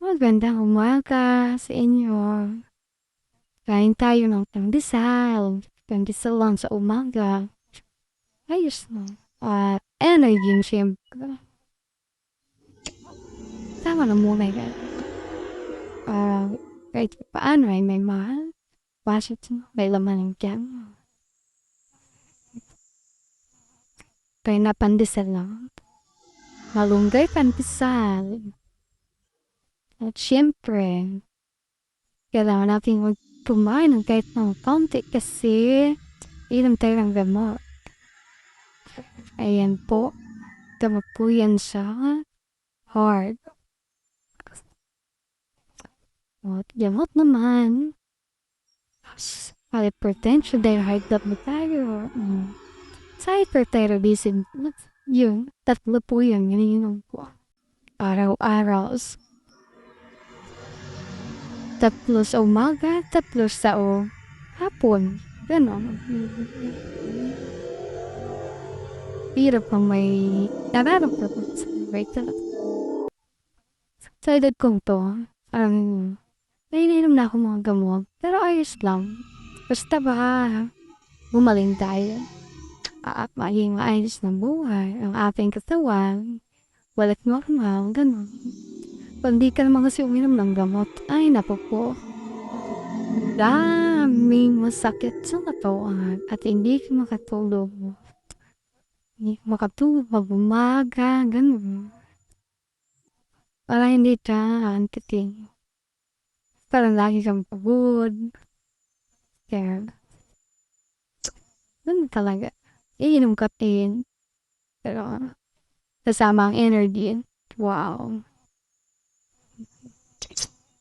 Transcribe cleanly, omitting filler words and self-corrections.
Magandang umaga sa inyo. Kain tayo ng pandesal. Pandesal lang sa umaga. Ayos lang. At energy siyempre. Tama na muna yan. Kahit paano ay may mahal. Bakit may laman ng tiyan. Kaya na pandesal lang. Malunggay pandesal. At siyempre, kailangan natin kumain ng kahit ng konti kasi inom tayo ng gamot. Ayan po. Gamot po yan sa heart. At gamot naman. Hypertension dahil high blood mo tayo. Sa hyperthyroidism, yun, tatlo po yung iniinom ko. Araw-araw. Tatlo sa umaga, tatlo sa hapon. Ganon. Hirap pang may nararamdaman sa buhay talaga. Sa edad kong to, naiinom na ako mga gamot. Pero ayos lang. Basta ba, gumaling tayo. At maging maayos ng buhay. Ang ating katawan, walang normal, gano'n. Pag di ka naman kasi uminom ng gamot, ay napo po. Daming masakit sa katawan at hindi ka makatulog. Hindi ka makatulog pag umaga, gano'n. Parang hindi ka antiting. Parang lagi kang pagod. Kaya, ganun talaga. Iinom ka din. Pero, kasama ang energy. Wow.